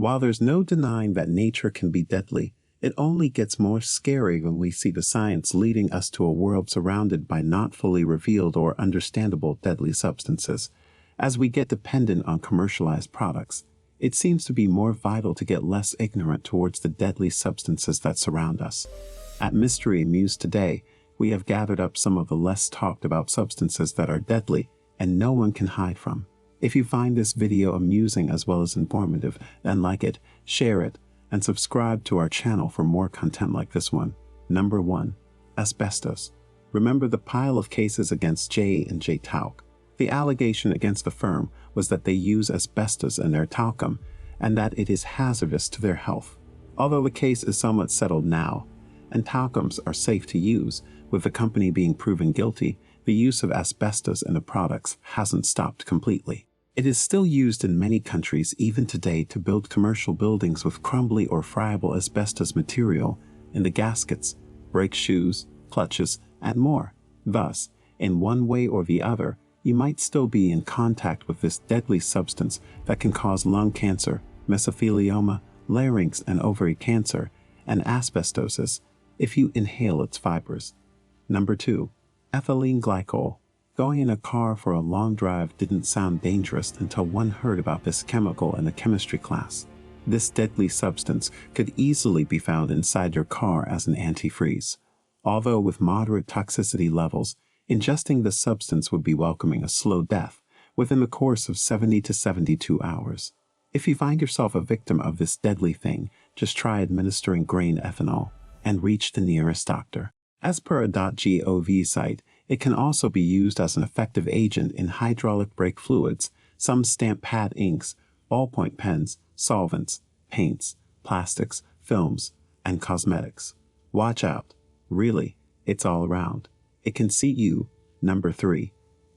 While there's no denying that nature can be deadly, it only gets more scary when we see the science leading us to a world surrounded by not fully revealed or understandable deadly substances. As we get dependent on commercialized products, it seems to be more vital to get less ignorant towards the deadly substances that surround us. At Mystery Amuse today, we have gathered up some of the less talked about substances that are deadly and no one can hide from. If you find this video amusing as well as informative, then like it, share it, and subscribe to our channel for more content like this one. Number 1. Asbestos. Remember the pile of cases against J&J Talc? The allegation against the firm was that they use asbestos in their talcum and that it is hazardous to their health. Although the case is somewhat settled now, and talcums are safe to use, with the company being proven guilty, the use of asbestos in the products hasn't stopped completely. It is still used in many countries even today to build commercial buildings with crumbly or friable asbestos material in the gaskets, brake shoes, clutches, and more. Thus, in one way or the other, you might still be in contact with this deadly substance that can cause lung cancer, mesothelioma, larynx and ovary cancer, and asbestosis if you inhale its fibers. Number 2. Ethylene glycol. Going in a car for a long drive didn't sound dangerous until one heard about this chemical in a chemistry class. This deadly substance could easily be found inside your car as an antifreeze. Although with moderate toxicity levels, ingesting the substance would be welcoming a slow death within the course of 70 to 72 hours. If you find yourself a victim of this deadly thing, just try administering grain ethanol and reach the nearest doctor. As per a .gov site, it can also be used as an effective agent in hydraulic brake fluids, some stamp pad inks, ballpoint pens, solvents, paints, plastics, films, and cosmetics. Watch out. Really, it's all around. It can see you. Number 3.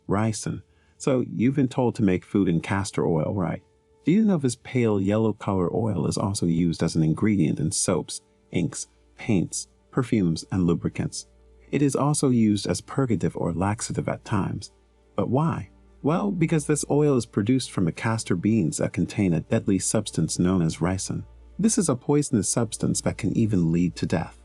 Ricin. So you've been told to make food in castor oil, right? Do you know this pale yellow color oil is also used as an ingredient in soaps, inks, paints, perfumes, and lubricants? It is also used as purgative or laxative at times. But why? Well, because this oil is produced from the castor beans that contain a deadly substance known as ricin. This is a poisonous substance that can even lead to death.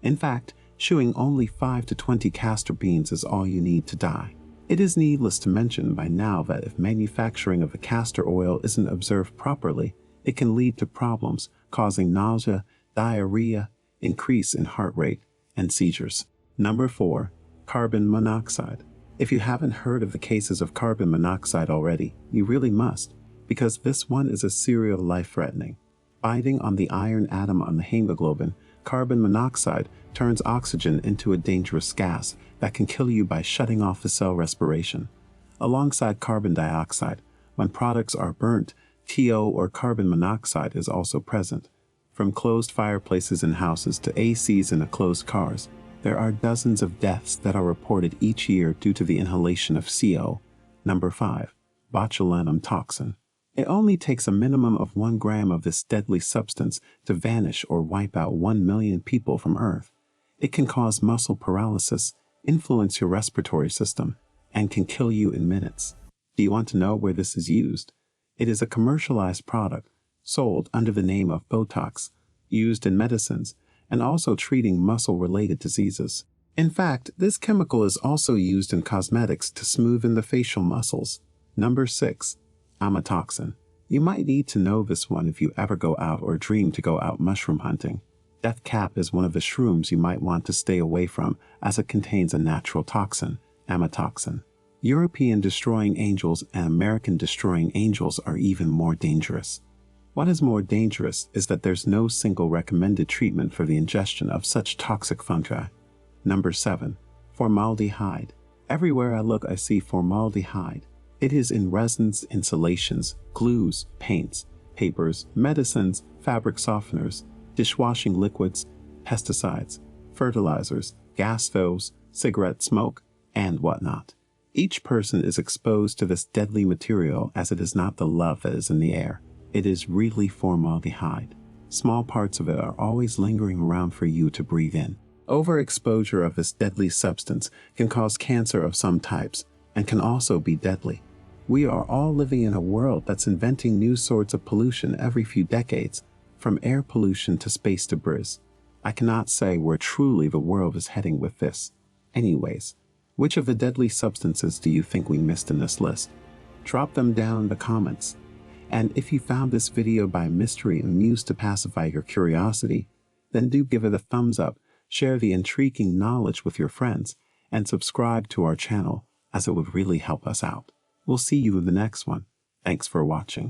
In fact, chewing only 5 to 20 castor beans is all you need to die. It is needless to mention by now that if manufacturing of the castor oil isn't observed properly, it can lead to problems causing nausea, diarrhea, increase in heart rate, and seizures. Number 4. Carbon monoxide. If you haven't heard of the cases of carbon monoxide already, you really must, because this one is a serial life-threatening. Binding on the iron atom on the hemoglobin, carbon monoxide turns oxygen into a dangerous gas that can kill you by shutting off the cell respiration. Alongside carbon dioxide, when products are burnt, TO or carbon monoxide is also present. From closed fireplaces in houses to ACs in closed cars, there are dozens of deaths that are reported each year due to the inhalation of CO. Number 5. Botulinum toxin. It only takes a minimum of 1 gram of this deadly substance to vanish or wipe out 1 million people from Earth. It can cause muscle paralysis, influence your respiratory system, and can kill you in minutes. Do you want to know where this is used? It is a commercialized product, sold under the name of Botox, used in medicines, and also treating muscle-related diseases. In fact, this chemical is also used in cosmetics to smoothen the facial muscles. Number 6. Amatoxin. You might need to know this one if you ever go out or dream to go out mushroom hunting. Deathcap is one of the shrooms you might want to stay away from as it contains a natural toxin, amatoxin. European destroying angels and American destroying angels are even more dangerous. What is more dangerous is that there's no single recommended treatment for the ingestion of such toxic fungi. Number 7. Formaldehyde. Everywhere I look I see formaldehyde. It is in resins, insulations, glues, paints, papers, medicines, fabric softeners, dishwashing liquids, pesticides, fertilizers, gas stoves, cigarette smoke, and whatnot. Each person is exposed to this deadly material as it is not the love that is in the air. It is really formaldehyde. Small parts of it are always lingering around for you to breathe in. Overexposure of this deadly substance can cause cancer of some types and can also be deadly. We are all living in a world that's inventing new sorts of pollution every few decades, from air pollution to space debris. I cannot say where truly the world is heading with this. Anyways, which of the deadly substances do you think we missed in this list? Drop them down in the comments. And if you found this video by mystery and news to pacify your curiosity, then do give it a thumbs up, share the intriguing knowledge with your friends, and subscribe to our channel, as it would really help us out. We'll see you in the next one. Thanks for watching.